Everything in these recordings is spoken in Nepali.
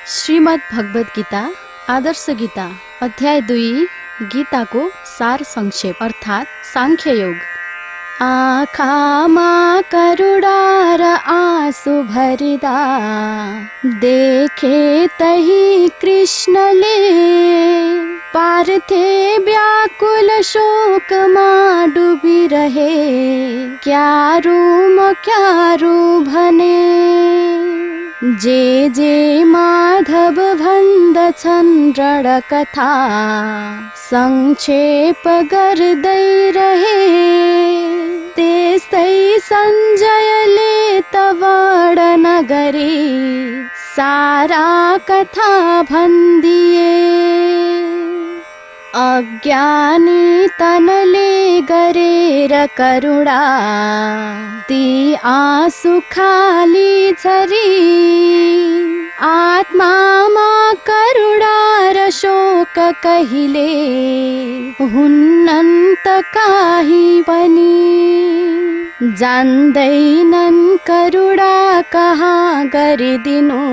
श्रीमद् भगवद गीता आदर्श गीता अध्याय 2 गीता को सार संक्षेप अर्थात सांख्य योग। आँखामा करुणार आँसु भरिदा देखे तही कृष्णले पार्थे व्याकुल शोकमा डुबिरहे क्यारू भने जे जे माधव भन्दछन् रणकथा संक्षेप गर्दै रहे त्यस्तै सञ्जयले त वर्णन गरे सारा कथा भन्दिए। अज्ञानी तनले गरेर करुणा ती आँसु खाली झरी आत्मामा करुणा र शोक कहिले हुन्नन्त काही पनि जान्दैनन् करुणा कहाँ गरिदिनु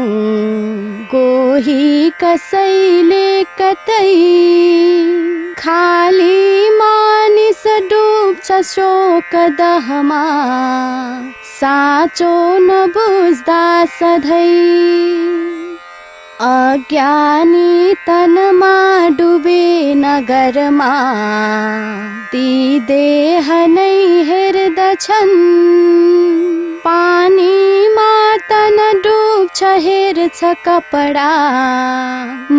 कोही कसैले कतै खाली मानिस डुब्छ शोक दहमा साँचो नबुझ्दा सधैँ अज्ञानी तनमा डुबे नगरमा ती देह नै हेर्दछन् पानीमा तन डुब्छ हेर्छ कपडा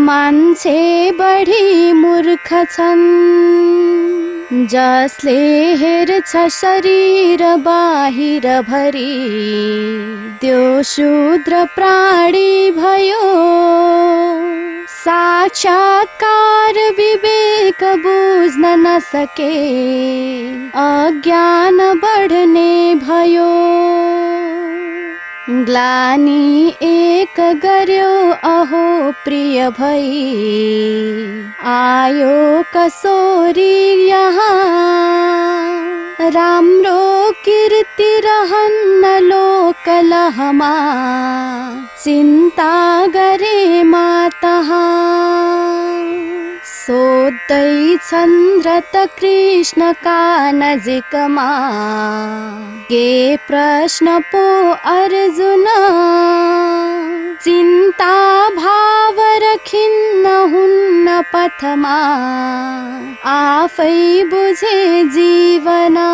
मान्छे बढी मूर्ख छन् जसले हेर्छ शरीर बाहिर भरी त्यो शूद्र प्राणी भयो साक्षात्कार विवेक बुझ्न नसके अज्ञान बढ्ने भयो। ग्लानी एक गर्यो अहो प्रिय भई आयो कसोरी यहाँ राम्रो कीर्ति रहन्न लोकलहमा चिन्ता गरे मातहा सोध्दै चन्द्रत कृष्ण का नजिकमा के प्रश्न पो अर्जुन चिन्ता भाव रखिन्न हुन्न पथमा आफै बुझे जीवना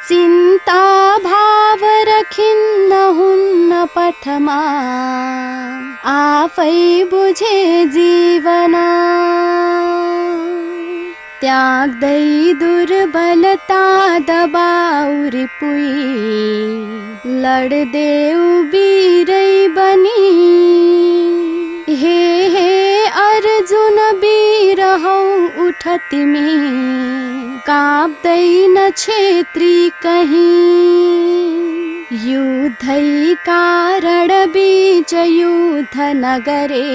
चिन्ता भाव रखिन्न हुन्न पथमा आफै बुझे जीवना त्याग्दै दुर्बलता दबाउ रिपुई लड्देऊ वीरै बनी हे अर्जुन वीर हौ उठ तिमी काप्दैन क्षेत्री कहीं युद्धै कारण बीच युद्ध नगरे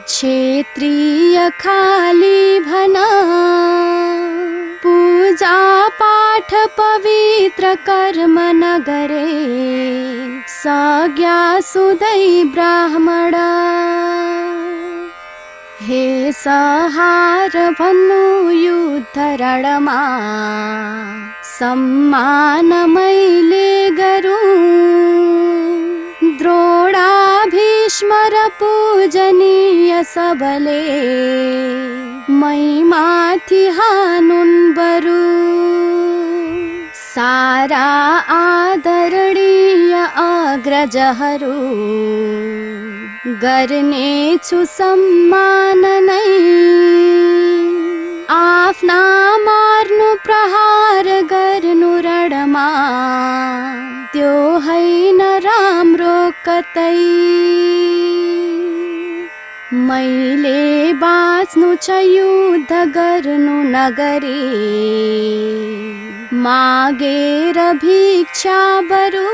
क्षेत्रीय खाली भना पूजा पाठ पवित्र कर्म नगरे सज्ञा सुदै ब्राह्मणा हे सहार भन्नु युद्ध रणमा सम्मान मैले गरूं द्रोणा भीष्म र पूजनीय सबले मै माथि हानुन् बरु सारा आदरणीय अग्रजहरू गर्नेछु सम्मान नै आफ्ना मार्नु प्रहार गर्नु रणमा त्यो हैन राम्रो कतै मैले बाँच्नु छ युद्ध गर्नु नगरे मागेर भिक्षा बरु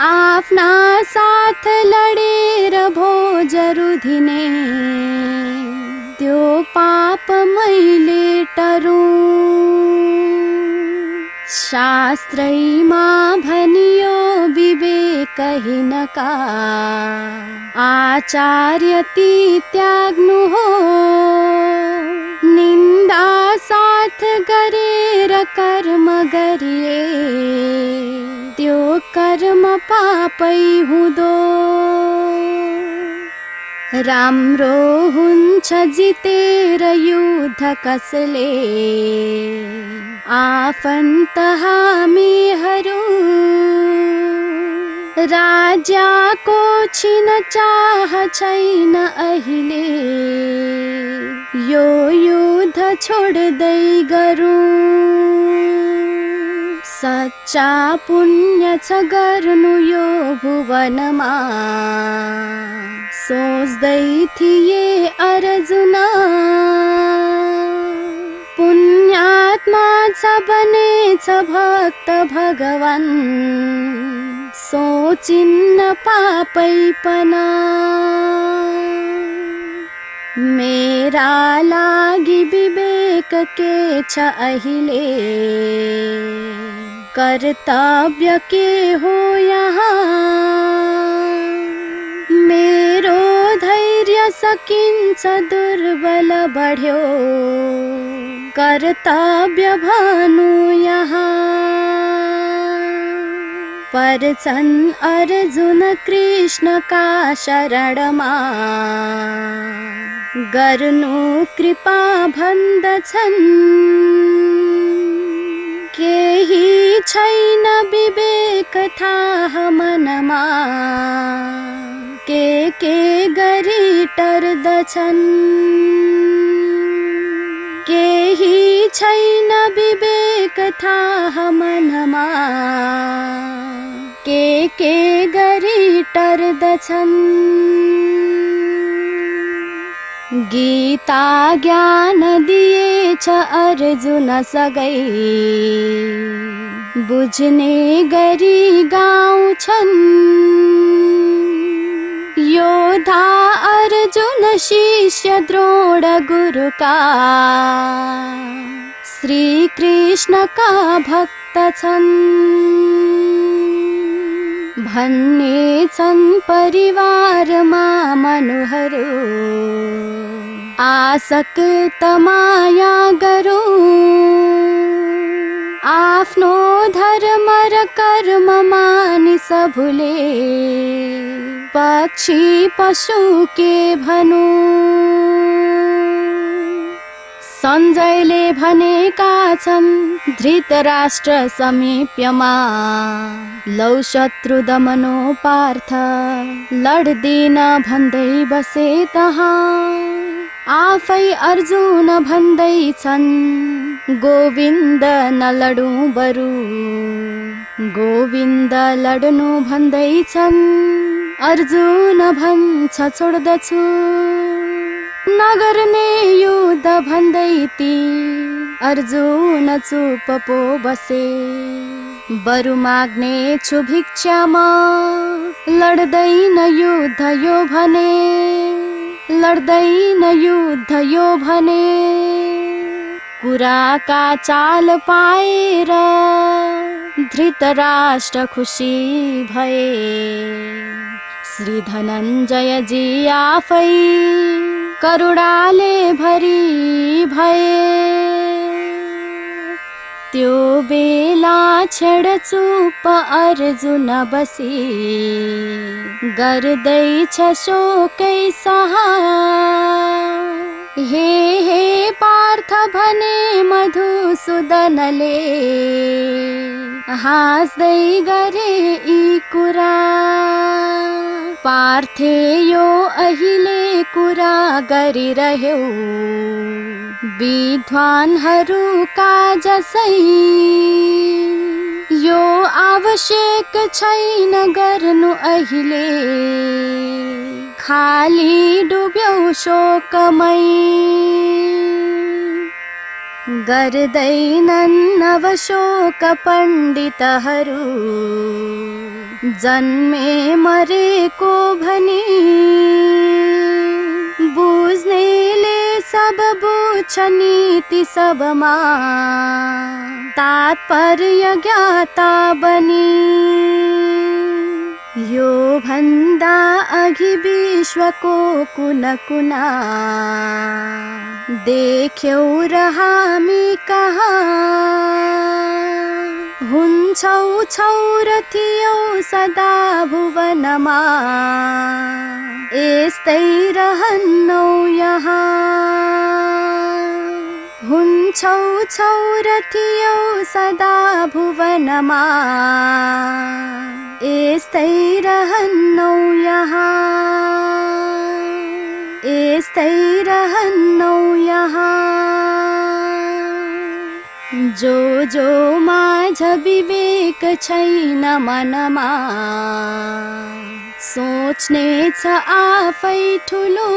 आफ्ना साथ लडेर भोज रुधिने त्यो पाप मैले टरू शास्त्रैमा भनियो विवेकहीनका आचार्य ती त्याग्नु हो निन्दा साथ गरेर कर्म गरिए त्यो कर्म पापै हुँदो राम्रो हुन्छ जितेर युद्ध कसले आफन्त हामीहरू राजाको छिन चाह छैन अहिले यो युद्ध छोड्दै गरौँ सच्चा पुण्य छ गर्नु यो भुवनमा सोच्दै थिए अर्जुन पुण्यात्मा छ बनेछ भक्त भगवान सोचिन्न पापै पना मेरा लागि विवेक के छ अहिले कर्तव्य के हो यहाँ मेरो धैर्य सकिन्छ दुर्बल बढ्यो कर्तव्य भानु यहाँ पर्छन् अर्जुन कृष्णका शरणमा गर्नु कृपा भन्दछन् केही छैन विवेक थाह मनमा के गरी टर्दछन् केही छैन विवेक थाह मनमा के गरी टर्दछन् गीता ज्ञान दिएछ अर्जुन सगै बुझ्ने गरी गाउँछन् योद्धा अर्जुन शिष्य द्रोण गुरुका श्री कृष्ण का भक्त छन् भन्ने छन् परिवारमा मनुहरू आसक्त माया गरौँ आफ्नो धर्म र कर्म मानिस भुले पक्षी पशु के भनौँ सञ्जयले भनेका छन् धृतराष्ट्र समीप्यमा लौ शत्रु दमनो पार्थ लड्दिन भन्दै बसे तहाँ आफै अर्जुन भन्दै छन् गोविन्द नलडौँ बरु गोविन्द लड्नु भन्दै छन् अर्जुन भन्छ छोड्दछु नगर्ने युद्ध भन्दै ती अर्जुन चुप पो बसे बरु माग्ने छु भिक्षामा लड्दैन युद्ध यो भने लड्दैन युद्ध यो भने कुराका चाल पाएर धृतराष्ट्र खुसी भए श्री धनञ्जय जी आफै करुणाले भरी भए त्यो बेला छेड चुप अर्जुन बसी गर्दैछ शोकै सहा हे पार्थ भने मधुसूदनले हाँस्दै गरे यी कुरा पार्थे यो अहिले कुरा गरिरह्यौ विद्वानहरूका जसै यो आवश्यक छैन गर्नु अहिले खाली डुब्यौ शोकमै गर्दैनन् अवशोक पण्डितहरू जन्मे मरेको भनी बुझ्नेले सब बुझ्छ नीति सबमा तात्पर्य ज्ञाता बनी यो भन्दा अघि विश्वको कुना कुना देख्यौ र हामी कहाँ हुन्छौ छौ र थियौ सदा भुवनमा यस्तै रहन्नौ यहाँ हुन्छौ छौ र थियौ सदा भुवनमा यस्तै रहन्नौ यहाँ यस्तै रहन्नौ यहाँ जो माझ विवेक छैन मनमा सोच्ने छ आफै ठुलो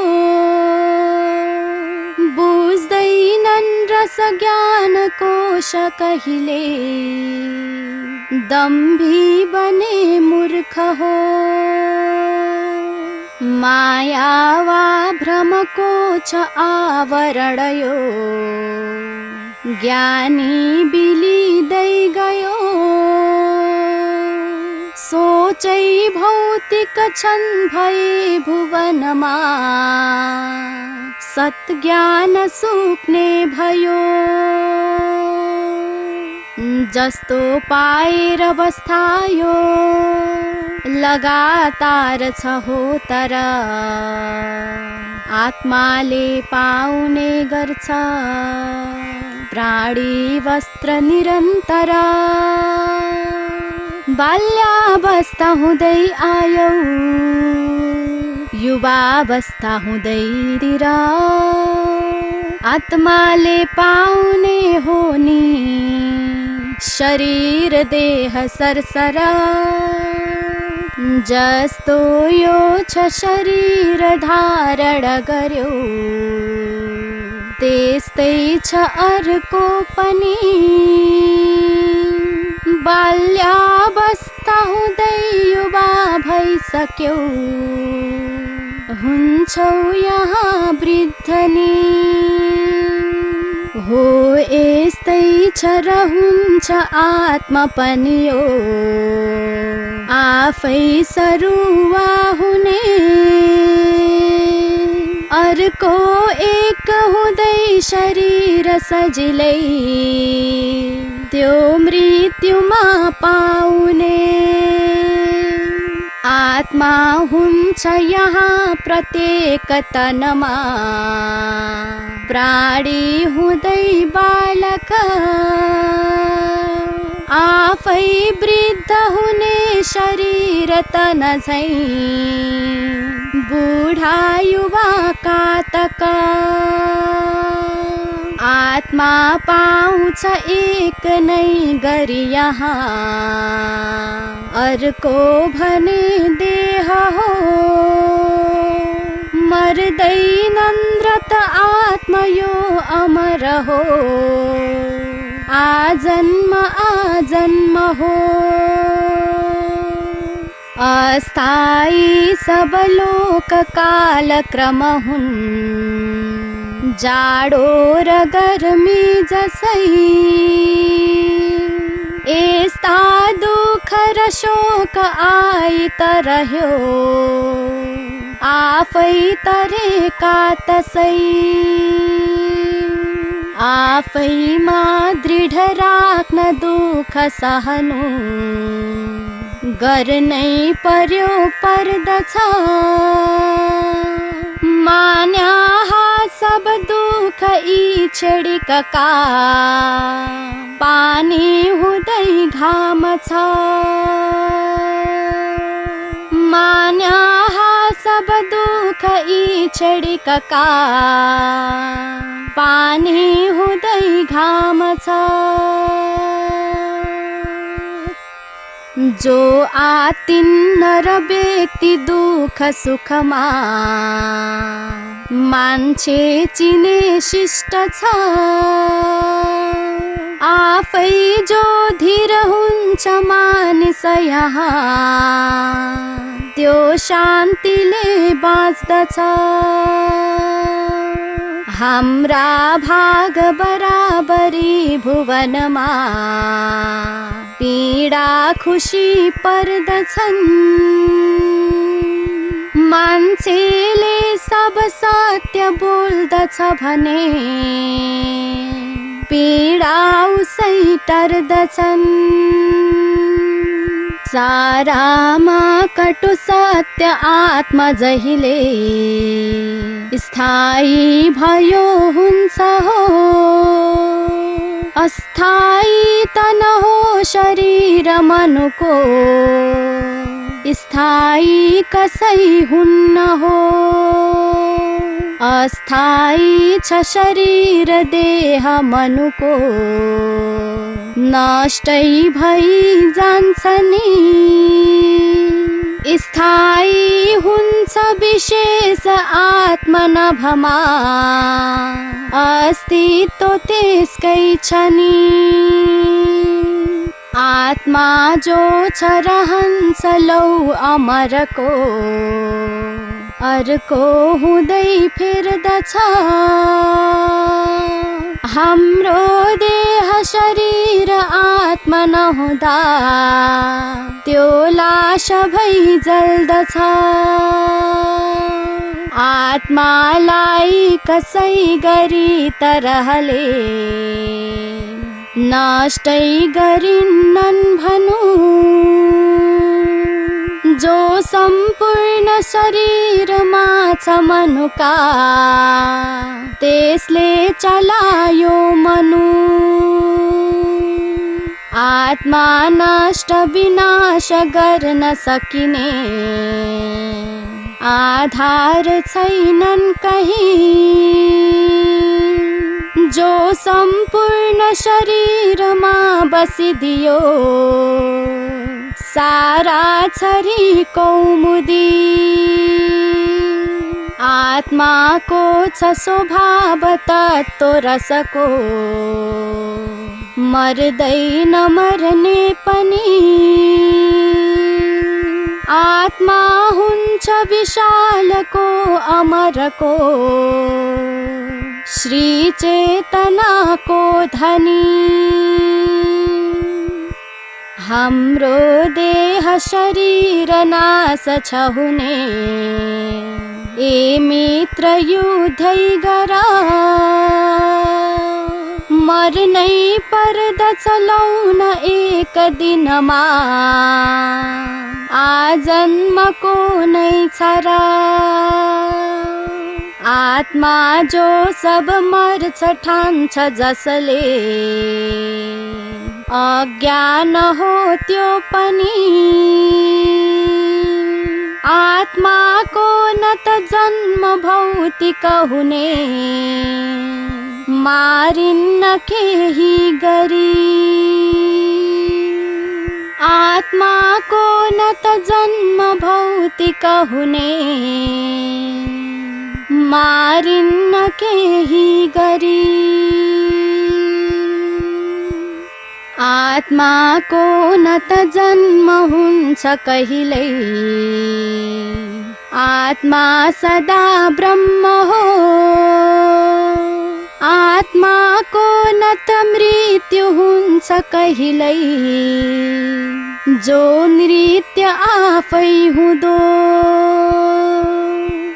बुझ्दैनन् रस ज्ञान कोश कहिले दम्भी बने मूर्ख हो माया वा भ्रमको छ आवरण यो ज्ञानी बिलिँदै गयो सोचै भौतिक छन् भए भुवनमा सत्ज्ञान सुक्ने भयो जस्तो पाएर बस्तायो लगातार छ हो तर आत्माले पाउने गर्छ प्राणी वस्त्र निरन्तर बाल्यावस्था हुँदै आयौ युवावस्था हुँदैतिर आत्माले पाउने हो नि शरीर देह सरसरा जस्तो यो छ शरीर धारण गर्यो त्यस्तै छ अर्को पनि बाल्यावस्था हुँदै युवा भइसक्यौ हुन्छौ यहाँ वृद्धनी हो यस्तै छ र हुन्छ आत्मा पनि हो आफै सरुवा हुने अर्को एक हुँदै शरीर सजिलै त्यो मृत्युमा पाउने आत्मा हुन्छ यहाँ प्रत्येक तनमा प्राणी हुँदै बालक आफै वृद्ध हुने शरीर तन झैं बुढा युवा कातक आत्मा पाउँछ एक नै गरी यहाँ अर्को भने देह हो मर्दैनन् व्रत आत्मा यो अमर हो आजन्म हो अस्थायी सब लोक काल क्रम हुन् जाडो र गर्मी जसै यस्ता दुख र शोक आइत रह्यो आफै तरेका तसै आफैमा दृढ राख्न दुख सहनु गर्नै पर्यो पर्दछ मान्या सब दुख यी छेडिकका पानी हुँदै घाम छ मान्या सब दुख यी छेडिकका पानी हुँदै घाम छ जो आतिन्न र व्यक्ति दुख सुखमा मान्छे चिने शिष्ट छ आफै जो धीर हुन्छ मानिस यहाँ त्यो शान्तिले बाँच्दछ हाम्रा भाग बराबरी भुवनमा पीडा खुशी पर्दछन्। मान्छेले सब सत्य बोल्दछ भने पीडा उसै टर्दछन्। सारामा कटु सत्य आत्मा जहिले स्थायी भयो हुन्छ हो। अस्थायी तन हो शरीर मनको, स्थायी कसै हुन्न हो। अस्थायी छ शरीर देह मनुको, नष्टै भई जान्छ नि। स्थायी हुन्छ विशेष आत्मा नभमा, अस्तित्व त्यसकै छ नि। आत्मा जो छ रहन्छ लौ अमरको, अर्को हुँदै फिर्दछ। हाम्रो देह शरीर आत्मा नहुँदा त्यो लाश भई जल्दछ। आत्मालाई कसै गरी तरहले नष्टै गरिन्नन् भनु। जो सम्पूर्ण शरीरमा छ मनुका, त्यसले चलायो मनु। आत्मा नष्ट विनाश गर्न सकिने आधार छैनन् कहीं। जो सम्पूर्ण शरीरमा बसिदियो सारा छरी कौमुदी। आत्माको छ स्वभाव तत्त्व रसको, मर्दैन मर्ने पनि। आत्मा हुन्छ विशालको अमरको, श्री चेतनाको धनी। हाम्रो देह शरीर नाश छ हुने, ए मित्र युद्धै गर। मर्नै पर्दछ लौन एक दिनमा, आजन्मको नै छ र। आत्मा जो सब मर्छ ठान्छ जसले, अज्ञान हो त्यो पनि। आत्माको न त जन्म भौतिक हुने, मारिन्न केही गरी। आत्माको न त जन्म भौतिक हुने, मारिन्न केही गरी। आत्माको न त जन्म हुन्छ कहिल्यै, आत्मा सदा ब्रह्म हो। आत्माको न त मृत्यु हुन्छ कहिल्यै, जो नृत्य आफै हुँदो।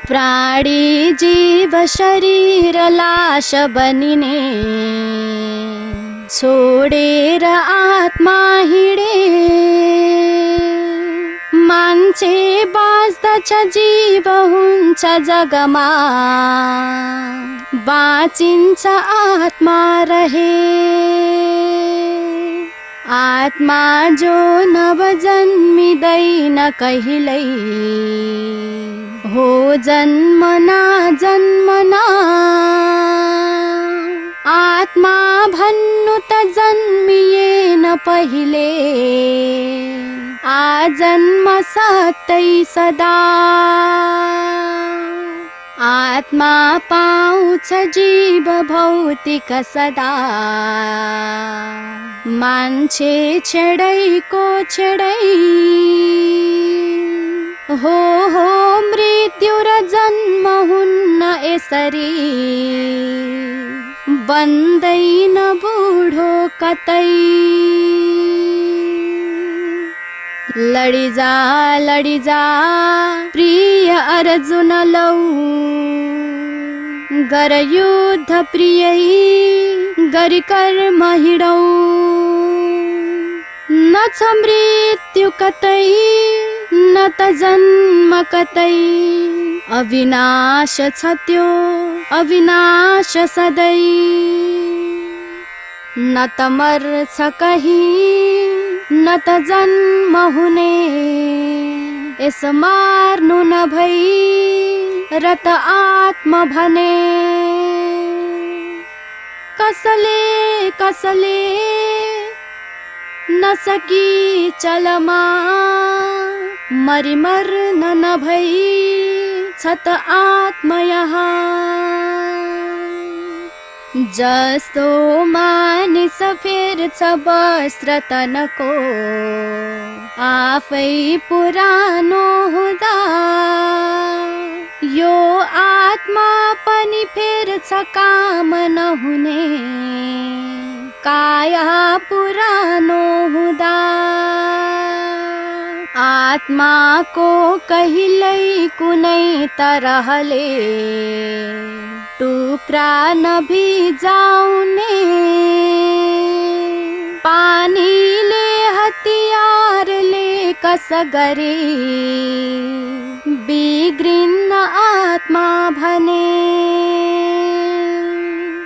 प्राणी जीव शरीर लाश बनिने, छोडेर आत्मा हिँडे। मान्छे बाँच्दछ जीव हुन्छ जगमा, बाँचिन्छ आत्मा रहे। आत्मा जो नव जन्मिँदैन कहिल्यै, हो जन्मना जन्मना। आत्मा भन्नु त जन्मिएन पहिले, आजन्म सत्यै सदा। आत्मा पाउँछ जीव भौतिक सदा, मान्छे छेडैको छेडै। हो मृत्यु र जन्म हुन्न केसरी बन्दैन बुढो कतै लडी जा प्रिय अर्जुन लौ गर युद्ध प्रियै गरी कर्म हिँडौ न छ मृत्यु कतै न त जन्म कतै अविनाश छ त्यो अविनाश सधैँ न त मर्छ कहीँ न त जन्म हुने यस मार्नु नभई र त आत्म भने कसले नसकी चलमा मरि मर्न नभई छ त आत्म यहाँ जस्तो मानिस फेर्छ वस्त्र तनको आफै पुरानो हुँदा यो आत्मा पनि फेर्छ काम नहुने काया पुरानो हुँदा आत्माको कहिल्यै कुनै तरहले टुक्रा नभिजाउने पानीले हतियारले कस गरे बिग्रिन्न आत्मा भने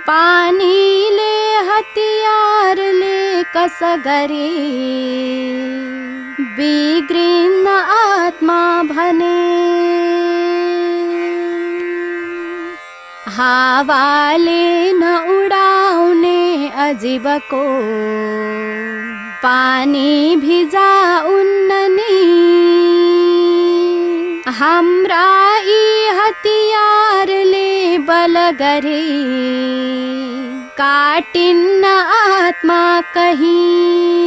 पानीले हतियारले कस गरे बिग्रिन्न आत्मा भने हावाले न उडाउने अजीवको पानी भिजाउन्न नि हाम्रा यी हतियारले बल गरे काटिन्न आत्मा कहीं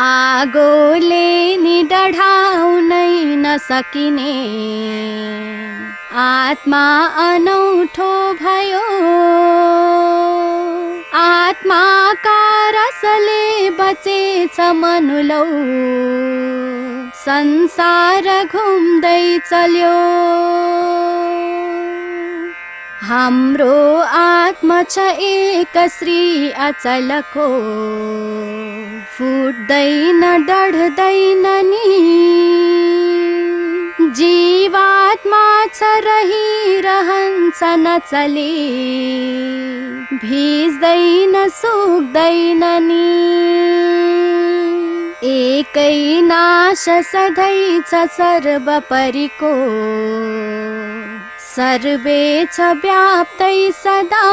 आगोले नि डढाउनै नसकिने आत्मा अनौठो भयो आत्माका रसले बचेछ मनुलौ संसार घुम्दै चल्यो हाम्रो आत्मा छ एक श्री अचलको फुट्दैन डढ्दैन नि जीवात्मा छ रहिरहन्छ नचली भिज्दैन सुक्दैन नि एकै नाश सधैँ छ सर्वपरिको सर्वे छ व्याप्तै सदा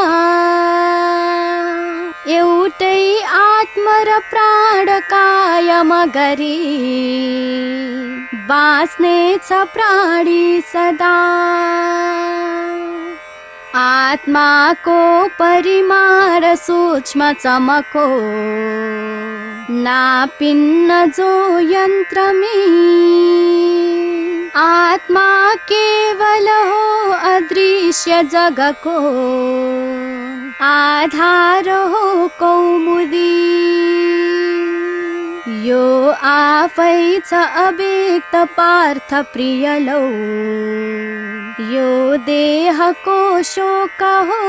एउटै आत्मा र प्राण कायम गरी बाँच्ने छ प्राणी सदा आत्माको परिमाण सूक्ष्म चमको नापिन्न जो यन्त्रमी आत्मा केवल हो अदृश्य जगको आधार हो कौमुदी यो आफै छ अव्यक्त पार्थ प्रियलौ यो देहको शोक हो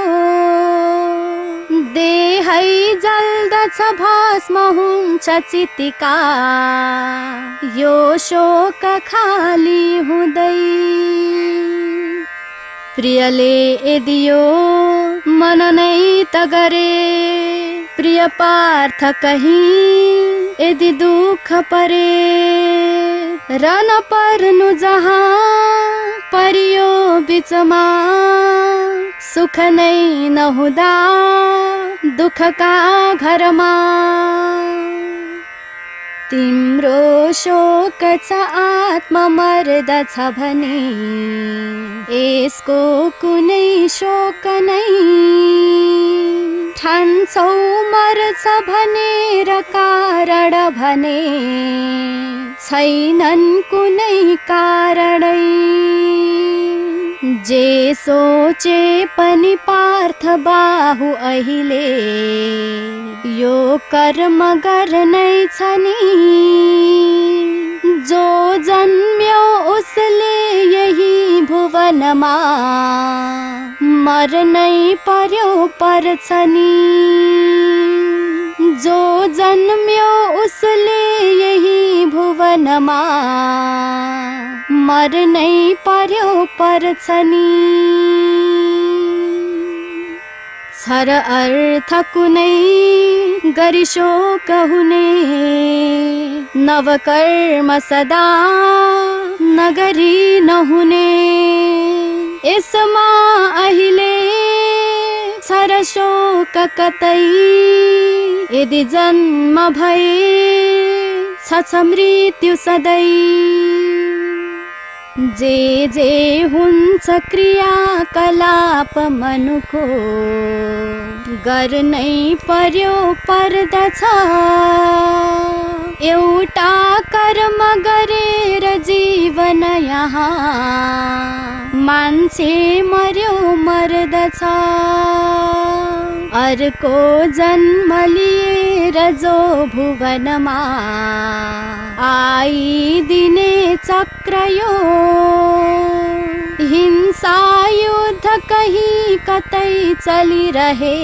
देहै जल्दछ भस्म हुन्छ चितिका यो शोक खाली हुँदै प्रियले यदि यो मन नै त गरे प्रिय पार्थ कहीं यदि दुख परे र न पर्नु जहाँ परियो बिचमा सुख नै नहुँदा दुखका घरमा तिम्रो शोक छ आत्मा मर्दछ भने यसको कुनै शोक नै ठान्छौ मर्छ भनेर कारण भने छैनन् कुनै कारणै जे सोचे पनि पार्थ बाहु अहिले यो कर्म गर्नै छ नि। जो जन्म्यो उसले यही भुवनमा मर्नै पर्यो पर्छ नि। जो जन्म्यो उसले यही भुवनमा मर्नै पर्यो पर्छ नि। छर अर्थ कुनै गरी शोक हुने नवकर्म सदा नगरी नहुने। यसमा अहिले छर शोक कतै यदि जन्म भए छ मृत्यु सधैँ। जे जे हुन्छ क्रियाकलाप मनुको गर्नै पर्यो पर्दछ। एउटा कर्म गरेर जीवन यहाँ मान्छे मर्यो मर्दछ। अर्को जन्म लिएर जो भुवनमा आइदिने चक्र यो। हिंसा युद्ध कहीं कतै चलिरहे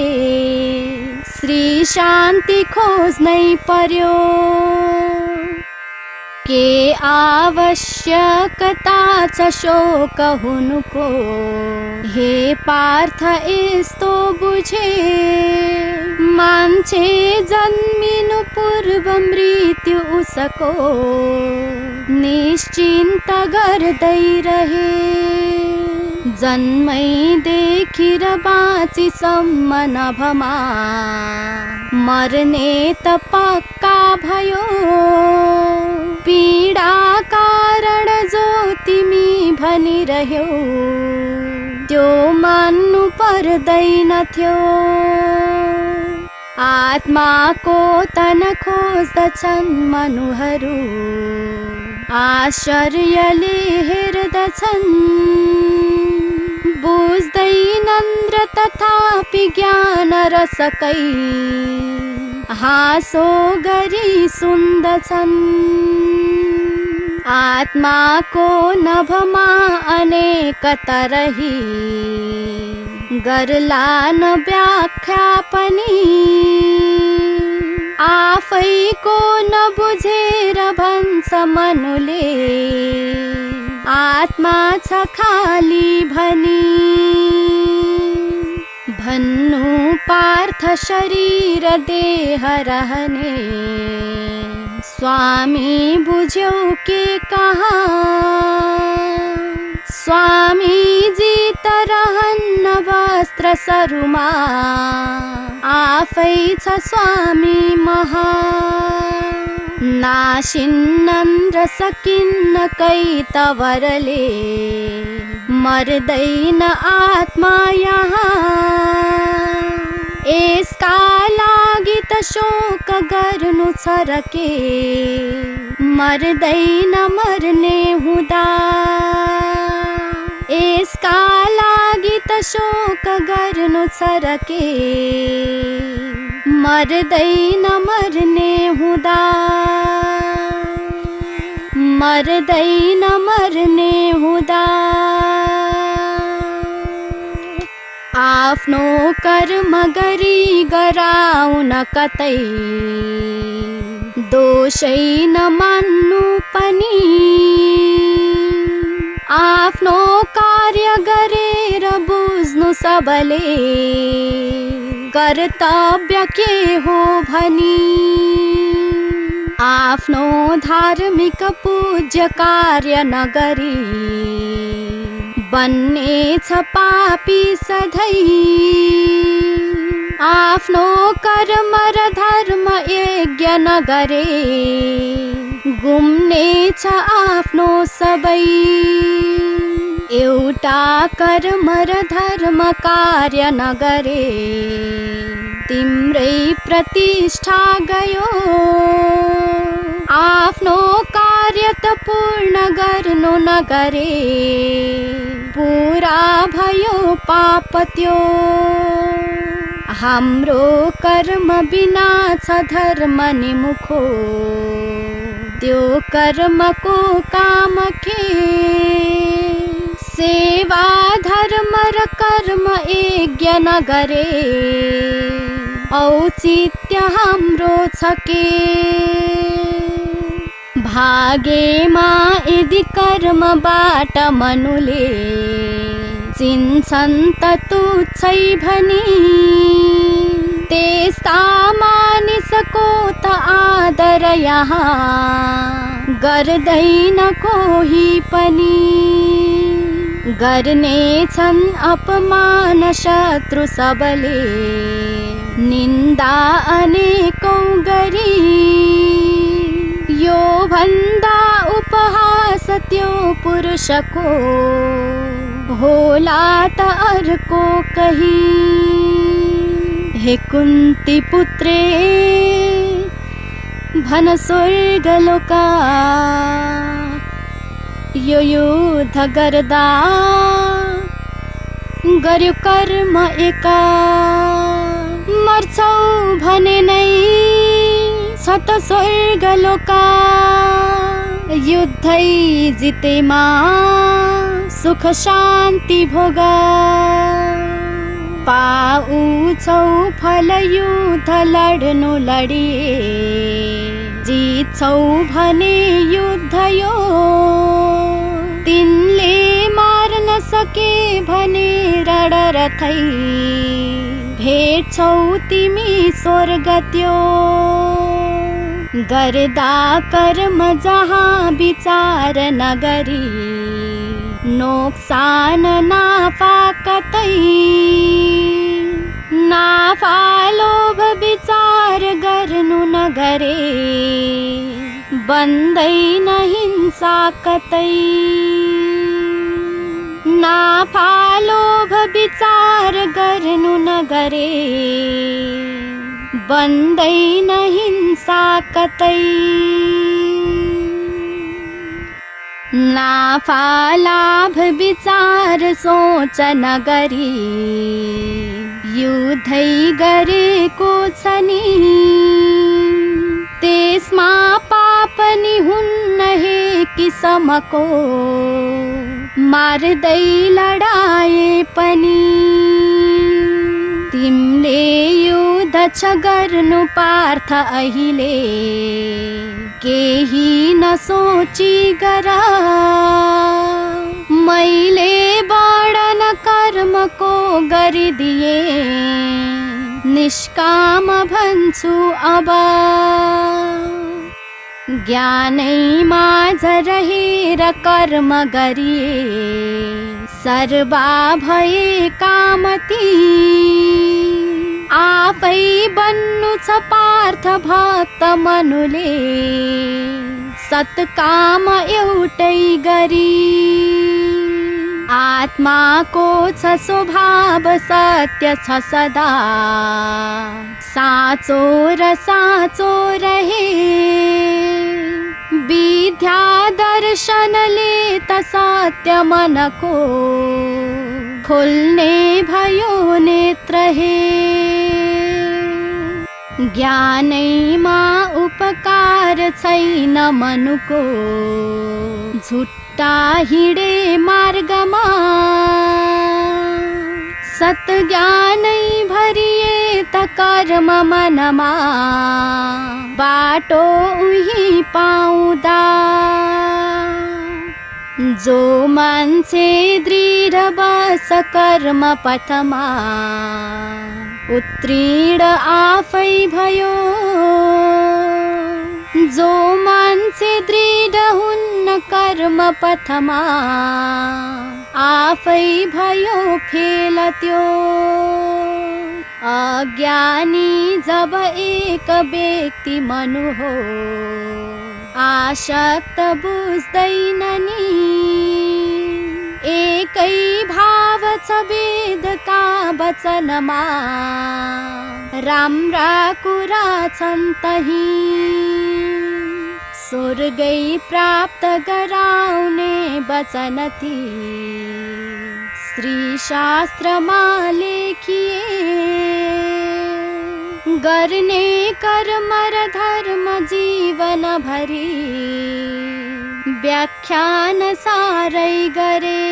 श्री शान्ति खोज्नै पर्यो। के आवश्यकता छ शोक हुनुको हे पार्थ यस्तो बुझे। मान्छे जन्मिनु पूर्व मृत्यु उसको निश्चिन्त गर्दै रहे। जन्मैदेखि र बाँचीसम्म नभमा मर्ने त पक्का भयो। पीडा कारण जो तिमी भनिरह्यौ त्यो मान्नु पर्दैनथ्यो। आत्माको तन खोज्दछन् मनुहरू आश्चर्यले हेर्दछन्। बुझ्दैनन् र तथापि ज्ञान रसकै हाँसो गरी सुन्दछन्। आत्माको नभमा अनेक तरही गर्लान व्याख्या पनि। आफैको नबुझेर भन्छ मनुले आत्मा छ खाली भनी। भन्नु पार्थ शरीर देह रहने स्वामी बुझ्यौ के कहा। स्वामी जी त रहन्न वस्त्र सरुमा आफै छ स्वामी महा। नासिन्नन् र सकिन्न कै तवरले मर्दैन आत्मा यहाँ। यसका लागि त शोक गर्नु छ र के मर्दैन मर्ने हुँदा। यसका लागि त शोक गर्नु छ र के मर्दैन मर्ने हुँदा। मर्दैन मर्ने हुँदा। आफ्नो कर्म गरी गराउन कतै दोषै नमान्नु पनि। आफ्नो कार्य गरेर बुझ्नु सबले कर्तव्य के हो भनी। आफ्नो धार्मिक पूज्य कार्य नगरी बन्ने छ पापी सधैँ। आफ्नो कर्म र धर्म यज्ञ नगरे गुम्ने छ आफ्नो सबै। एउटा कर्म र धर्म कार्य नगरे तिम्रै प्रतिष्ठा गयो। आफ्नो कार्य त पूर्ण गर्नु नगरे पूरा भयो पाप त्यो, हाम्रो कर्म बिना छ धर्म निमुखो, त्यो कर्मको काम के, सेवा धर्म र कर्म यज्ञ नगरे, औचित्य हाम्रो छ के, भागेमा यदि कर्मबाट मनुले चिन्छन् त तुच्छै भनी, त्यस्ता मानिसको त आदर यहाँ गर्दैन कोही पनि, गर्नेछन् अपमान शत्रु सबले, निन्दा अनेकौं गरी, यो भन्दा उपहास त्यो पुरुषको, होला त अर्को कही। हे कुन्ती पुत्रे भन स्वर्ग लोका, यो युद्ध गर्दा गर्यो कर्म एका, मर्छौ भने नै छ त स्वर्ग लोका, युद्धै जितेमा सुख शान्ति भोगा, पाउँछौ फल युद्ध लड्नु लडिए, जित्छौ भने युद्ध यो, तिनले मार्न सके भने रणरथै, भेट्छौ तिमी स्वर्ग त्यो, गर्दा कर्म जहाँ विचार नगरी, नोक्सान नाफा कतै, नाफा लोभ विचार गर्नु नगरे, बन्दैन हिंसा कतै, नाफा लोभ विचार गर्नु नगरे, बन्दैन हिंसा कतै, नाफा लाभ विचार सोच नगरी, युद्धै गरेको छ नि, त्यसमा पाप नि हुन्न हे किसमको, मार्दै लडाए पनि, तिमीले युद्ध छ गर्नु पार्थ अहिले, केही नसोची गर, मैले वर्णन कर्मको गरिदिए, निष्काम भन्छु अब, ज्ञानै माझ रहेर कर्म गरिए, सर्वा भए कामती, आफै बन्नु छ पार्थ भक्त मनुले, सत्काम एउटै गरी, आत्माको छ स्वभाव सत्य छ सदा, साँचो र साँचो रहे, विद्या दर्शनले त सत्य मनको, खोल्ने भयो नेत्र हे, ज्ञानैमा उपकार छैन मनुको, झुट्टा हिँडे मार्गमा, सत ज्ञानै भरिए त कर्म मनमा, बाटो उही पाउँदा, जो मान्छे दृढ बस कर्म पथमा, उत्तीर्ण आफै भयो, जो मान्छे दृढ हुन्न कर्म पथमा, आफै भयो फेल त्यो, अज्ञानी जब एक व्यक्ति मनु हो, आसक्त बुझ्दैन नि, एकै भाव छ वेदका वचनमा, राम्रा कुरा छन् तही, स्वर्गै प्राप्त गराउने वचन ती, श्री शास्त्रमा लेखिए गर्ने कर्म र धर्म जीवन भरी व्याख्यान सारै गरे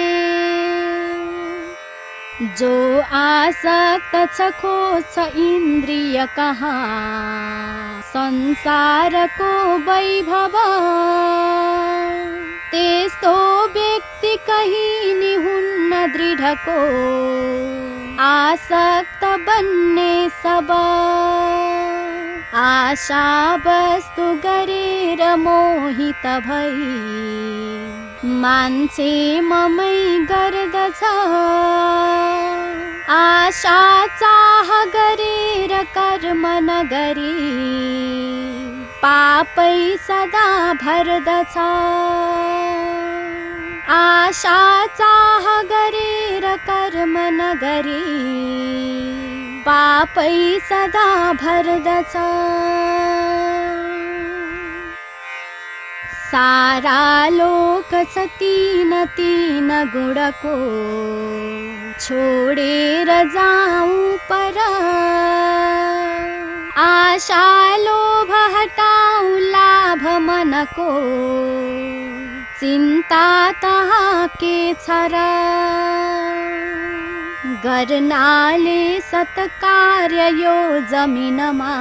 जो आसक्त छ खोज्छ इन्द्रिय कहाँ संसारको वैभव त्यस्तो व्यक्ति कहीं नि हुन्न दृढको आसक्त बन्ने सब आशा वस्तु गरेर मोहित भई मान्छे ममै गर्दछ आशा चाह गरेर कर्म नगरी पापै सदा भर्दछ आशा चाह गरेर कर्म नगरी पापै सदा भर्दछ सारा लोक छ तीन गुणको छोडेर जाऊँ पर आशा लोभ हटाऊँ लाभ मनको चिन्ता तहाँ के छ र गर्नाले सत्कार्य यो जमिनमा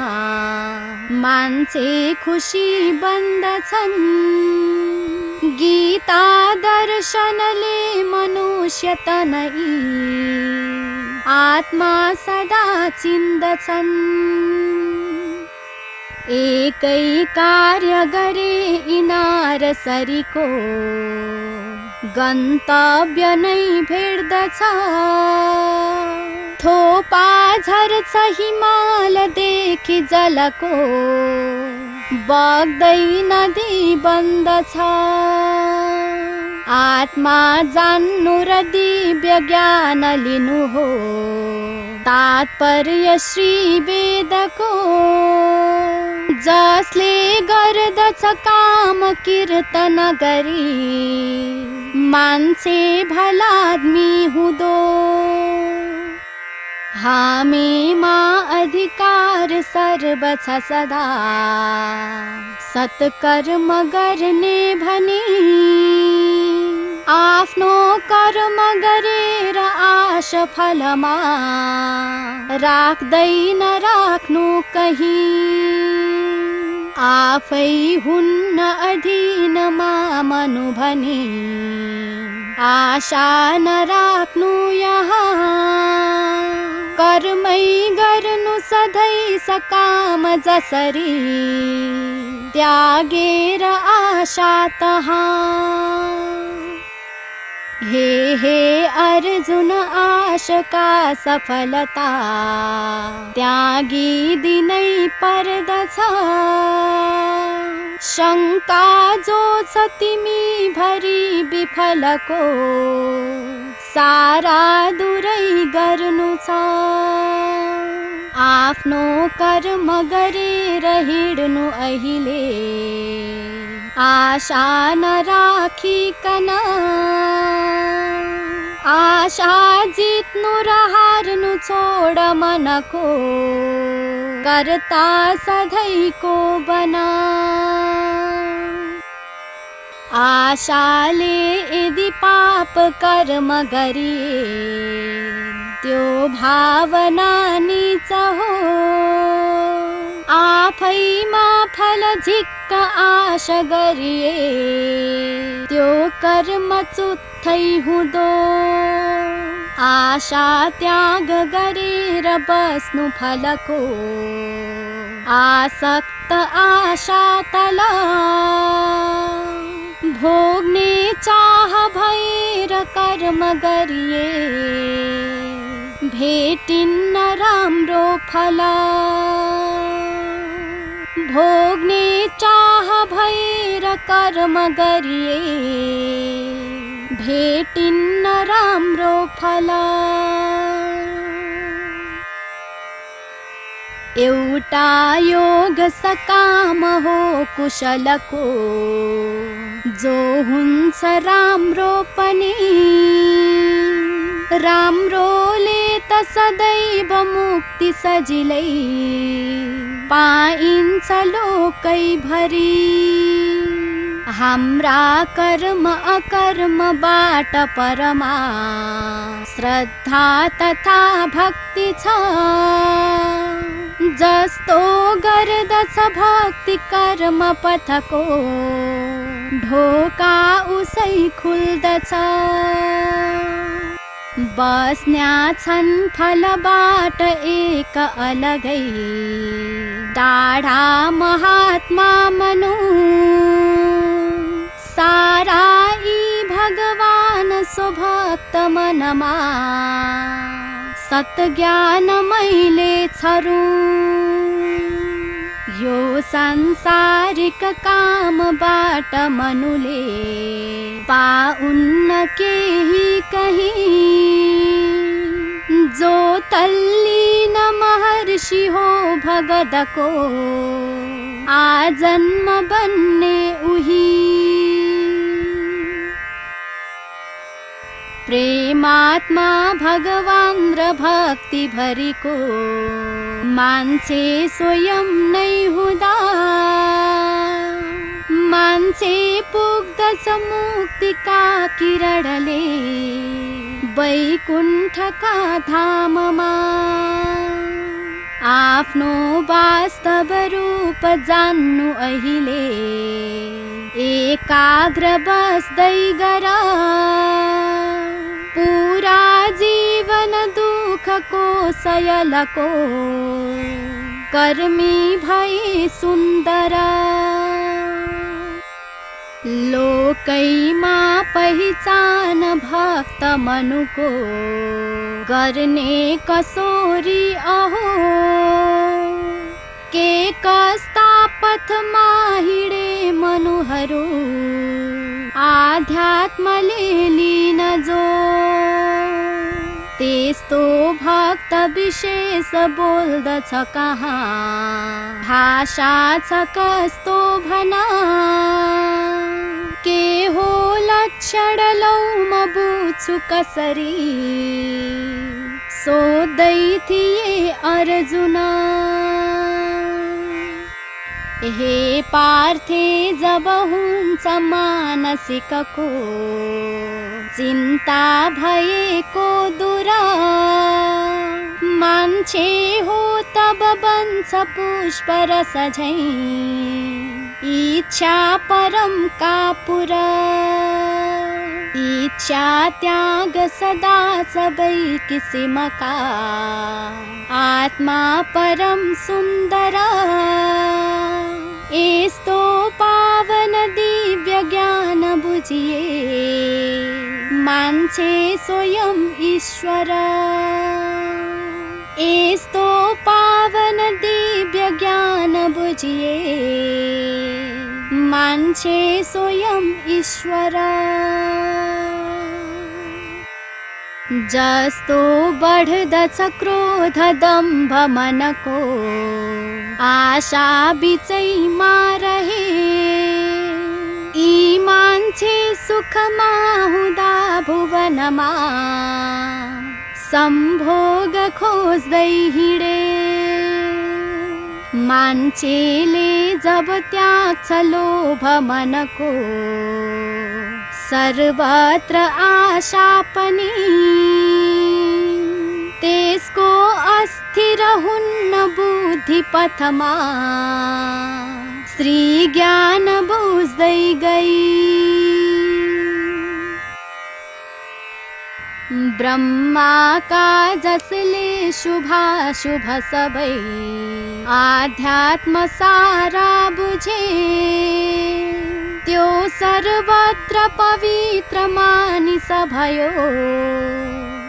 मान्छे खुसी बन्दछन् गीता दर्शनले मनुष्य तनै आत्मा सदा चिन्दछन् एकै कार्य गरे इनार सरीको गन्तव्य नै भेट्दछ थोपा झर्छ हिमालदेखि जलको बग्दै नदी बन्दछ आत्मा जान्नु र दिव्य ज्ञान लिनु हो तात्पर्य श्री वेदको जसले गर्दछ काम कीर्तन गरी मान्छे भलादमी हुँदो हामीमा अधिकार सर्व छ सदा सत्कर्म गर्ने भनी आफ्नो कर्म गरेर आश फलमा राख्दैन राख्नु कहीं आफै हुन्न अधीनमा मनु भनी आशा नराख्नु यहाँ कर्मै गर्नु सधैँ सकाम जसरी त्यागेर आशा तहाँ हे अर्जुन आशका सफलता त्यागी दिनै पर्दछ शङ्का जो छ तिमी भरी विफलको सारा दुरै गर्नु छ आफ्नो कर्म गरेर हिँड्नु अहिले आशा नराखिकन आशा जित्नु र हार्नु छोड मनको कर्ता सधैँको बना आशाले यदि पाप कर्म गरिए त्यो भावना नीच हो आफैमा फल झिक्क आश गरिए त्यो कर्म चुत्थै हुँदो आशा त्याग गरेर बस्नु फलको आसक्त आशा तल भोग्ने चाह भएर कर्म गरिए भेटिन्न राम्रो फल भोग्ने चाह भएर कर्म गरिए भेटिन्न राम्रो फल एउटा योग सकाम हो कुशलको जो हुन्छ राम्रो पनि राम्रोले त सदैव मुक्ति सजिलै पाइन्छ लोकै भरि। हाम्रा कर्म अकर्मबाट परमा श्रद्धा तथा भक्ति छ। जस्तो गर्दछ भक्ति कर्म पथको ढोका उसै खुल्दछ। बस्न्या छन् फलबाट एक अलगै टाढा महात्मा मनु। सारा यी भगवान स्वभक्त मनमा सत्ज्ञान मैले छरु। यो सांसारिक कामबाट मनुले पाउन्न केही कहीं। जो तल्लीन महर्षि हो भगदको आजन्म बन्ने उही। प्रेमात्मा भगवान र भक्ति भरिको मान्छे स्वयं नै हुँदा मान्छे पुग्दछ मुक्तिका किरणले वैकुण्ठका धाममा। आफ्नो वास्तव रूप जान्नु अहिले एकाग्र बस्दै गर। पूरा जीवन दुःखको सयलको कर्मी भई सुन्दर। लोकैमा पहिचान भक्त मनुको गर्ने कसोरी अहो। के कस्ता पथमा हिँडे मनुहरू आध्यात्मले लिन जो। त्यस्तो भक्त विशेष बोल्दछ कहाँ भाषा छ कस्तो भना। के हो लक्षण लौ म बुझ्छु कसरी सोध्दै थिए अर्जुन। हे पार्थे जब हुन्छ मानसिकको चिन्ता भएको दूर। मान्छे हो तब बन्छ पुष्प रस झैं इच्छा परम का पुरा। इच्छा त्याग सदा सबै किसिमका आत्मा परम सुन्दर। यस्तो पावन दिव्य ज्ञान बुझिए मान्छे स्वयं ईश्वर। यस्तो पावन दिव्य ज्ञान बुझिए मान्छे स्वयं ईश्वर। जस्तो बढ्दछ क्रोध दम्भ मनको आशा बिचैमा रहे। यी मान्छे सुखमा हुँदा भुवनमा सम्भोग खोज्दै हिँडे। मान्छेले जब त्याग्छ लोभ मनको सर्वत्र आशा पनि त्यसको अस्थिर हुन्न बुद्धि पथमा श्री ज्ञान बुझ्दै गई। ब्रह्माका जसले शुभाशुभ सबै आध्यात्म सारा बुझे त्यो सर्वत्र पवित्र मानिस भयो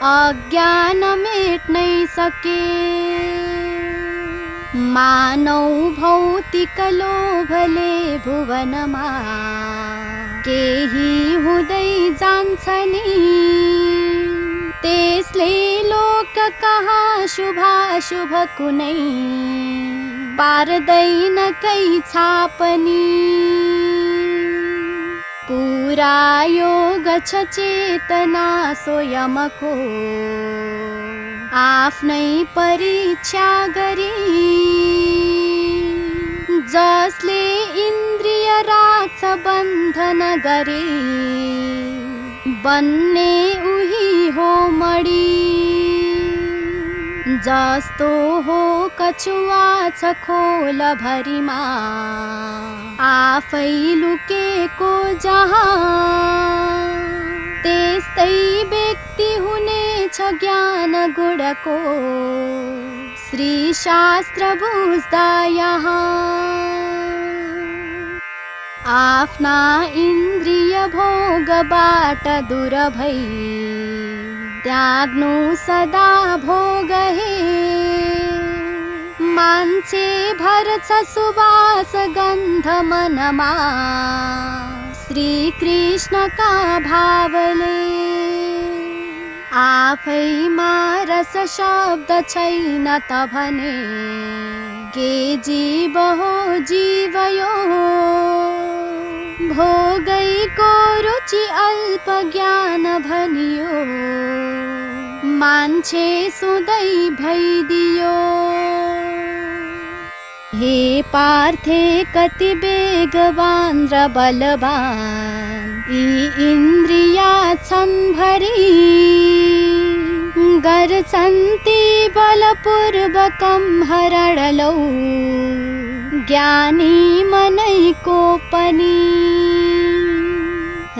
अज्ञान मेट्नै सके। मानव भौतिक लोभले भुवनमा केही हुँदै जान्छ नि त्यसले लोक कहाँ शुभाशुभ कुनै पार्दैन कै छापनी। पुरायो गछ चेतना सोयमको आफ्नै परीक्षा गरी जसले इन्द्रिय राख्छ बन्धन गरे बन्ने उही हो मडी जस्तो हो कछुवा छ खोल भरिमा आफै लुकेको जहाँ त्यस्तै व्यक्ति हुनेछ ज्ञान गुणको श्री शास्त्र बुझ्दा यहाँ आफ्ना इन्द्रिय भोगबाट दूर भई त्याग्नु सदा भोग हे मान्छे भर्छ सुवास गन्ध मनमा श्री कृष्णका भावले आफैमा रस शब्द छैन त भने के जीव हो जीव यो भोगैको रुचि अल्प ज्ञान भनियो मान्छे सुधै भइदियो हे पार्थे कति वेगवान र बलवान यी इन्द्रिया छन् भरी गर्छन् ती बलपूर्वकं हरण लौ ज्ञानी मनैको पनि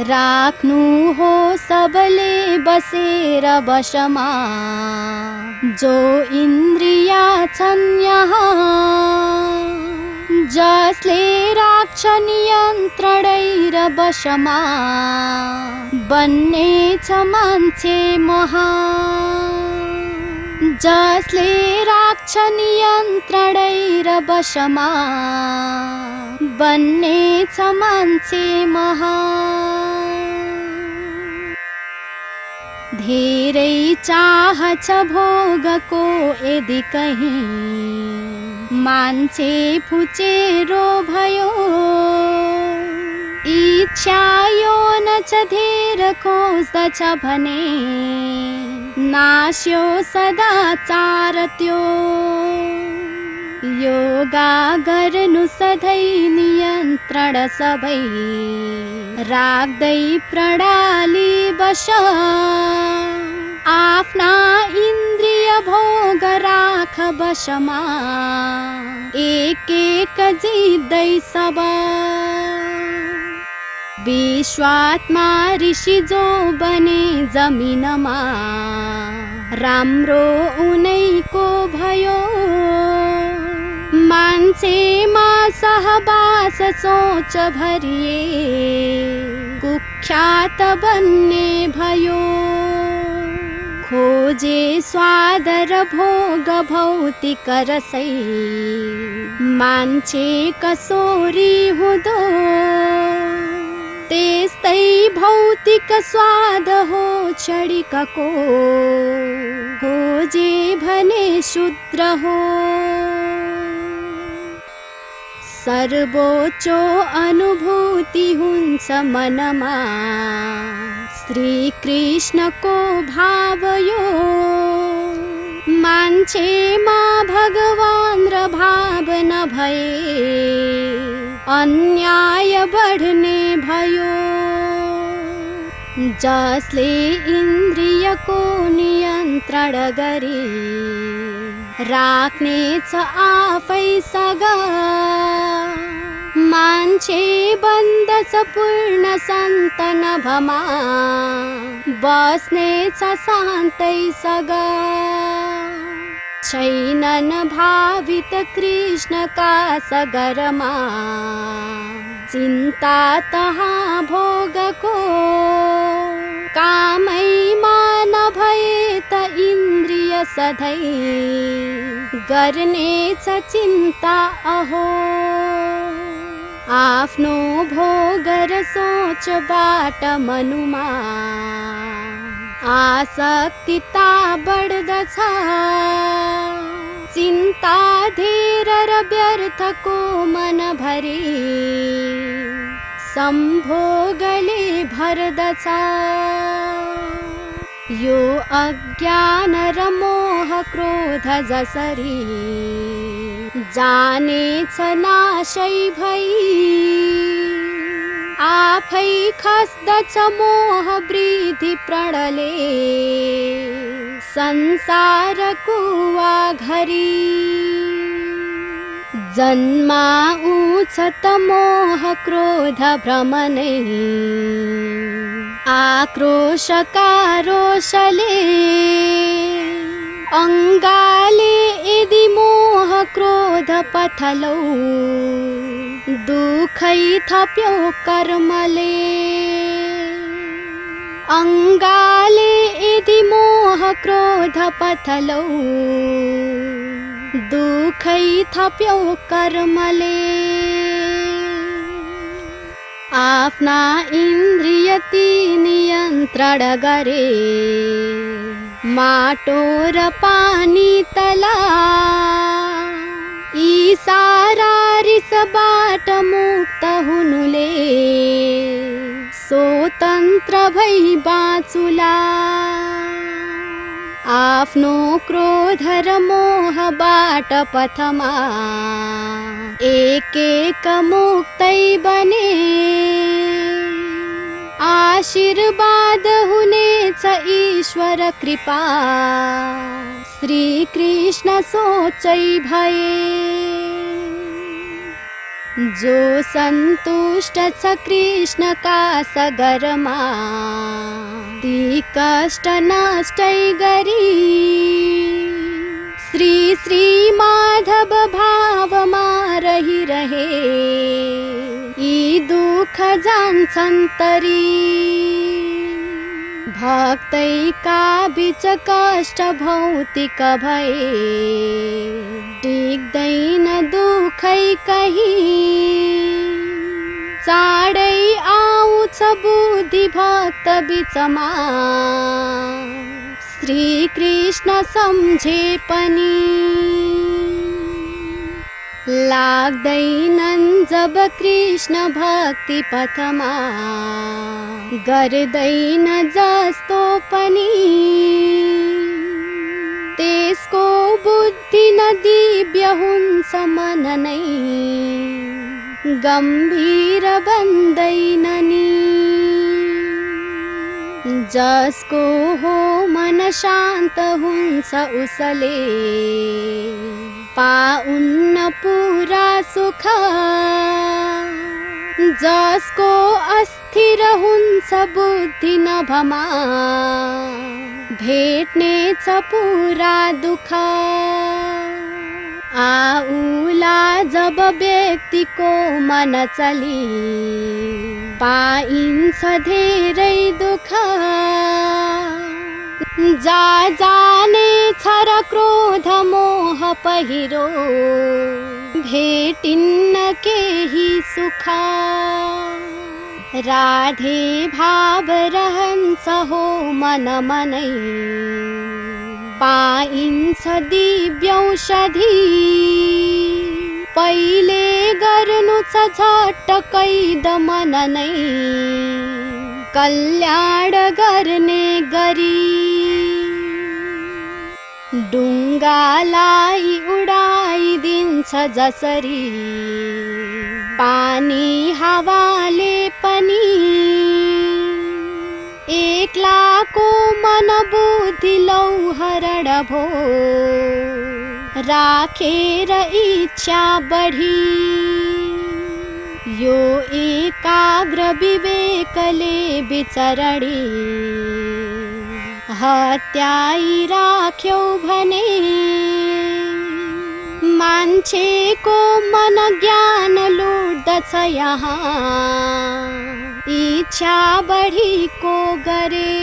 राख्नु हो सबले बसेर वशमा जो इन्द्रिया छन् यहाँ जसले राख्छ नियन्त्रणै र वशमा बन्ने छ मान्छे महा जसले राख्छ नियन्त्रणै र वशमा बन्ने छ मान्छे महा धेरै चाह छ भोगको यदि कहीं मान्छे फुचेरो भयो इच्छा यो न छ धेर खोज्दछ भने नास्यो सदाचार त्यो योगा गर्नु सधैँ नियन्त्रण सबै राख्दै प्रणाली वश आफ्ना इन्द्रिय भोग राख वशमा एक एक जित्दै सब विश्वात्मा ऋषि जो बने जमिनमा राम्रो उनैको भयो मान्छेमा सहवास सोच भरिए कुख्यात बन्ने भयो खोजे स्वाद र भोग भौतिक रसै मान्छे कसोरी हुँदो त्यस्तै भौतिक स्वाद हो क्षणिकको खोजे भने शूद्र हो सर्वोच्च अनुभूति हुन्छ मनमा श्री कृष्णको भाव यो मान्छेमा भगवान र भाव नभए अन्याय बढ्ने भयो जसले इन्द्रियको नियन्त्रण गरी राख्ने छ आफै सगा मान्छे बन्दछ पूर्ण सन्तन भमा बस्ने छ शान्तै सगा छैनन् भावित कृष्णका सगरमा चिन्ता तहाँ भोगको कामैमा नभए त इन्द्रिय सधैँ गर्ने छ चिन्ता अहो आफ्नो भोग र सोचबाट मनुमा आसक्तिता बढ्दछ चिन्ता धेर र व्यर्थको मन भरी संभोगले भरदचा यो अज्ञान र मोह क्रोध जसरी जानेछ नाशै भई आफै खस्दछ मोह वृद्धि प्रणले संसार कुवा घरी जन्माउँछ त मोह क्रोध भ्रमनै आक्रोशका रोषले अङ्गाले यदि मोह क्रोध पथलौ दुखै थप्यो कर्मले अङ्गाले यदि मोह क्रोध पथलौ दुखै थप्यो कर्मले आफ्ना इन्द्रिय ती नियन्त्रण गरे माटो र पानी तला यी सारा रिसबाट मुक्त हुनुले स्वतन्त्र भई बाँचुला आफ्नो क्रोध र मोहबाट पथमा एक एक मुक्तै बने आशीर्वाद हुनेछ ईश्वर कृपा श्री कृष्ण सोचै भए जो सन्तुष्ट छ कृष्णका सगरमा ती कष्ट नष्टै गरी श्री श्री माधव भावमा रहिरहे यी दुख जान्छन् तरी भक्तैका बीच कष्ट भौतिक भए टिक्दैन दुखै कहीं चाँडै आउँछ बुद्धि भक्त बीचमा श्री कृष्ण सम्झे पनि लाग्दैनन् जब कृष्ण भक्ति पथमा गर्दैन जस्तो पनि त्यसको बुद्धि न दिव्य हुन्छ मन नै गम्भीर बन्दैन नि जसको हो मन शान्त हुन्छ उसले पाउन्न पुरा सुख जसको अस्थिर हुन्छ बुद्धि नभमा भेट्नेछ पुरा दुःख आउला जब व्यक्तिको मन चली पाइन्छ धेरै दुःख जाने छ र क्रोध मोह पहिरो भेटिन्न केही सुख राधे भाव रहन्छ हो मन मनै पाइन्छ दिव्यौषधि पहिले गर्नु छ झट्टकै दमन नै कल्याण गर्ने गरी डुङ्गालाई उडाइदिन्छ जसरी पानी हावाले पनि एक्लाको मन बुद्धि लौहरण भो राखेर इच्छा बढी यो एकाग्र विवेकले विचरणी हत्याई राख्यौ भने मान्छेको मन ज्ञान लुट्दछ यहाँ इच्छा बढीको गरे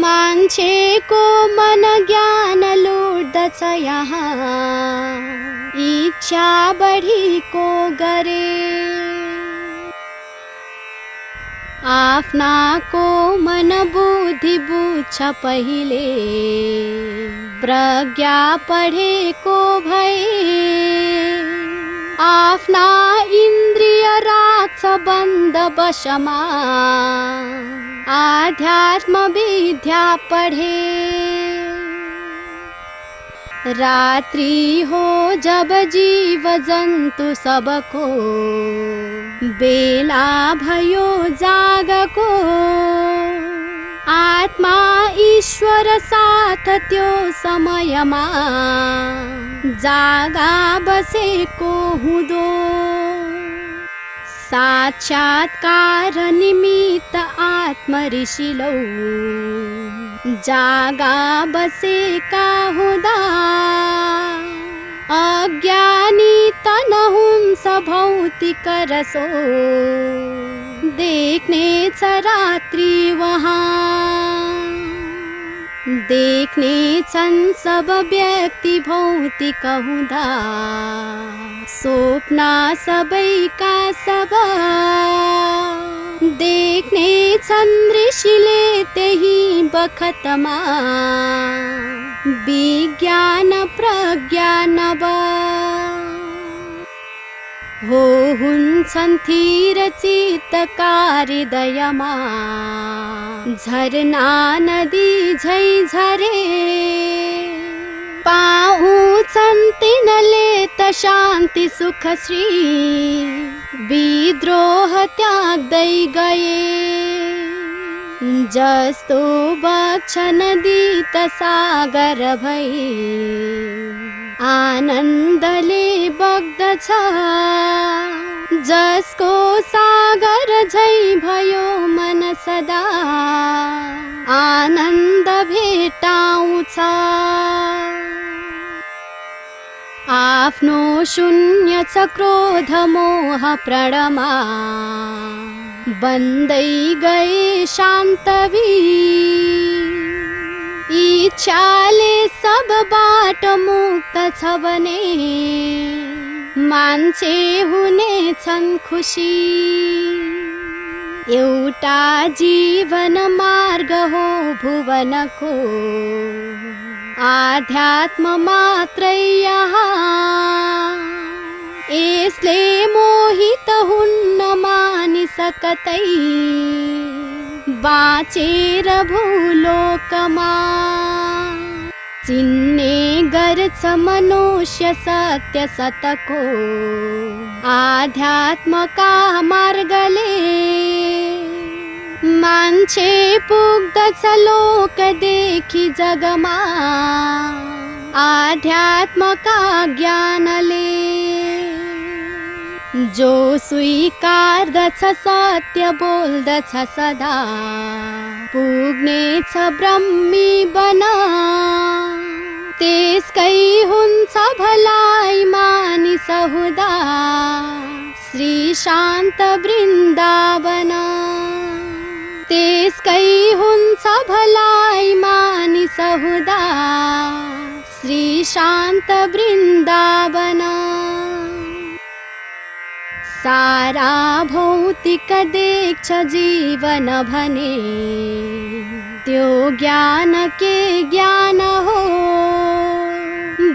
मान्छेको मन ज्ञान लुट्दछ यहाँ इच्छा बढीको गरे आफ्नाको मन बुद्धि बुझ्छ पहिले प्रज्ञा पढेको भए आफ्ना इन्द्रिय राक्ष बन्द वशमा आध्यात्म विद्या पढ़े। रात्रि हो जब जीव जन्तु सबको बेला भयो जागको। आत्मा ईश्वर साथ त्यो समयमा जागा बसेको हुँदो। साक्षात्कार निमित्त आत्म ऋषिलौ जागा बसेका हुँदा। अज्ञानी तन हुन्छ भौतिक रसो देख्ने छ रात्रि वहाँ। देख्ने छन् सब व्यक्ति भौतिक हुँदा। स्वप्न सबैका सब देख्ने छन् ऋषिले त्यही बखतमा। विज्ञान प्रज्ञान हो हुन्छन् थिर चित्तकारी दयमा। झरना नदी झै झरे पाउँछन् तिनले त शान्ति सुख श्री। विद्रोह त्याग्दै गए जस्तो बग्छ नदी त सागर भई। आनन्दले बग्दछ जसको सागर झै भयो मन सदा। आनन्द भेटाउँछ आफ्नो शून्य छ क्रोध मोह प्रणमा। बन्दै गए शान्तवीर इच्छाले सबबाट मुक्त छ भने मान्छे हुने छन् खुसी। एउटा जीवन मार्ग हो भुवनको आध्यात्म मात्रै यहाँ। यसले मोहित हुन्न मानिस कतै बाँचेर भूलोकमा। चिन्ने गर्छ मनुष्य सत्य सतको आध्यात्मका मार्गले। मान्छे पुग्दछ लोकदेखि जगमा आध्यात्मका ज्ञानले। जो स्वीकार्दछ सत्य बोल्दछ सदा पुग्नेछ ब्रह्मी बना। त्यसकै हुन्छ भलाइ मानिस हुँदा श्री शान्त वृन्दावन। त्यसकै हुन्छ भलाइ मानिस हुँदा श्री शान्त वृन्दावन। सारा भौतिक देख्छ जीवन भने त्यो ज्ञान के ज्ञान हो।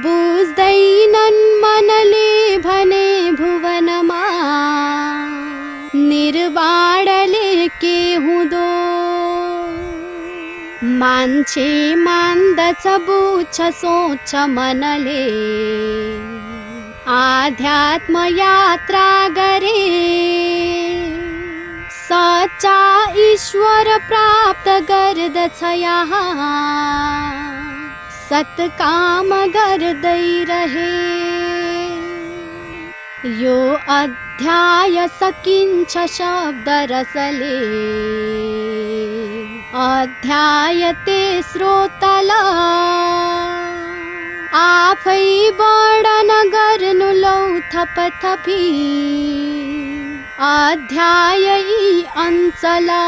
बुझ्दैनन् मनले भने भुवनमा निर्वाणले के हुँदो। मान्छे मान्दछ बुझ्छ सोच्छ मनले आध्यात्म यात्रा गरे। सच्चा ईश्वर प्राप्त गर्दछ यहाँ सत्काम गर्दै रहे। यो अध्याय सकिन्छ शब्द रसले अध्याय तेस्रो तला। आफै वर्णन गर्नु लौ थपथपी अध्याय यी अञ्चला।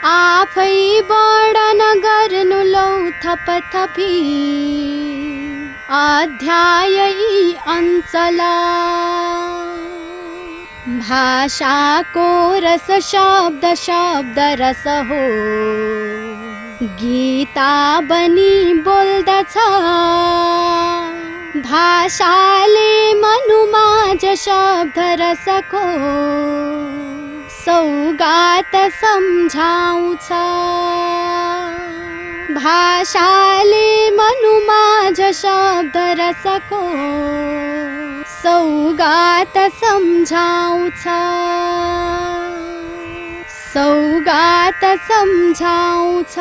आफै वर्णन गर्नु लौ थपथपी अध्याय यी अञ्चला। भाषाको रस शब्द शब्द रस हो गीता बनी बोल्दछ। भाषाले मनु माझ शब्द रसको सौगात सम्झाउँछ। भाषाले मनु माझ शब्द रसको सौगात सम्झाउँछ। सौगात सम्झाउँछ।